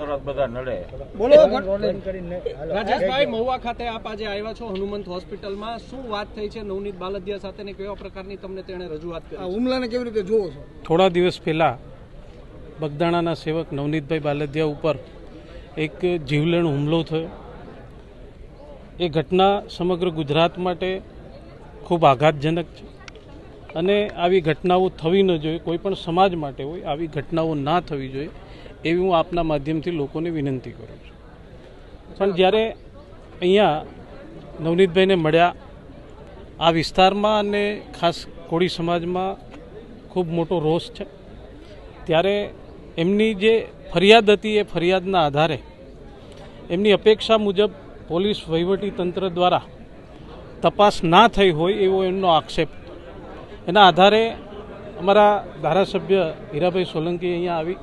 તરત બધા નડે. બોલો રાજેશભાઈ, મહુવા ખાતે આપ આજે આવ્યા છો હનુમંત હોસ્પિટલમાં, શું વાત થઈ છે નવનીત બાલદિયા સાથે ને કેવા પ્રકારની તમને તેણે રજૂઆત કરી? હુમલાને કેવી રીતે જોવો છો? થોડા દિવસ પહેલાં બગદાણાના સેવક નવનીતભાઈ બાલદિયા ઉપર એક જીવલેણ હુમલો થયો. એ ઘટના સમગ્ર ગુજરાત માટે ખૂબ આઘાતજનક છે અને આવી ઘટનાઓ થવી ન જોઈએ. કોઈ પણ સમાજ માટે હોય આવી ઘટનાઓ ના થવી જોઈએ એવી હું આપના માધ્યમથી લોકોને વિનંતી કરું છું. પણ જ્યારે અહીંયા નવનીતભાઈને મળ્યા, આ વિસ્તારમાં અને ખાસ કોળી સમાજમાં ખૂબ મોટો રોષ છે, ત્યારે એમની જે ફરિયાદ હતી એ ફરિયાદના આધારે એમની અપેક્ષા મુજબ પોલીસ વહીવટીતંત્ર દ્વારા તપાસ ના થઈ હોય એવો એમનો આક્ષેપ. એના આધારે અમારા ધારાસભ્ય હીરાભાઈ સોલંકી અહીંયા આવી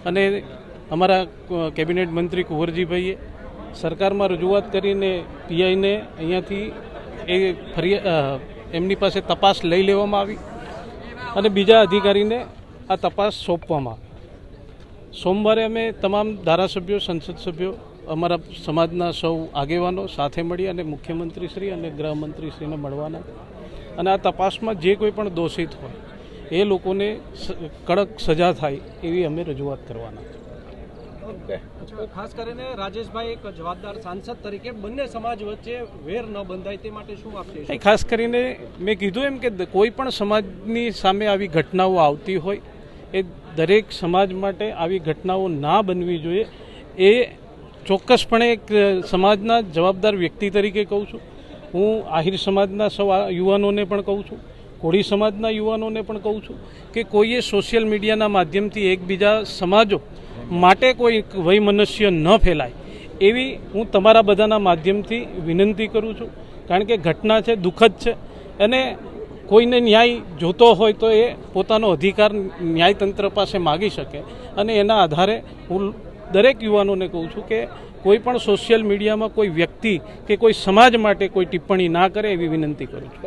અને અમારા કેબિનેટ મંત્રી કુંવરજીભાઈએ સરકારમાં રજૂઆત કરીને પીઆઈને અહીંયાથી એમની પાસે તપાસ લઈ લેવામાં આવી અને બીજા અધિકારીને આ તપાસ સોંપવામાં આવી. સોમવારે અમે તમામ ધારાસભ્યો, સંસદ સભ્યો, અમારા સમાજના સૌ આગેવાનો સાથે મળી અને મુખ્યમંત્રીશ્રી અને ગૃહમંત્રીશ્રીને મળવાના અને આ તપાસમાં જે કોઈ પણ દોષિત હોય એ લોકોને કડક સજા થાય એવી અમે રજૂઆત કરવાના. ખાસ કરીને રાજેશભાઈ, એક જવાબદાર સાંસદ તરીકે બંને સમાજ વચ્ચે વેર ન બંધાય તે માટે શું આપશે? ખાસ કરીને મેં કીધું એમ કે કોઈ પણ સમાજની સામે આવી ઘટનાઓ આવતી હોય એ દરેક સમાજ માટે આવી ઘટનાઓ ના બનવી જોઈએ એ ચોક્કસપણે એક સમાજના જવાબદાર વ્યક્તિ તરીકે કહું છું. હું આહિર સમાજના સૌ યુવાનોને પણ કહું છું, કોળી સમાજના યુવાનોને પણ કહું છું કે કોઈએ સોશિયલ મીડિયાના માધ્યમથી એકબીજા સમાજો માટે કોઈ વૈમનસ્ય ન ફેલાય એવી હું તમારા બધાના માધ્યમથી વિનંતી કરું છું. કારણ કે ઘટના છે, દુઃખદ છે અને કોઈને ન્યાય જોતો હોય તો એ પોતાનો અધિકાર ન્યાયતંત્ર પાસે માગી શકે અને એના આધારે હું દરેક યુવાનોને કહું છું કે કોઈ પણ સોશિયલ મીડિયામાં કોઈ વ્યક્તિ કે કોઈ સમાજ માટે કોઈ ટિપ્પણી ના કરે એવી વિનંતી કરું છું.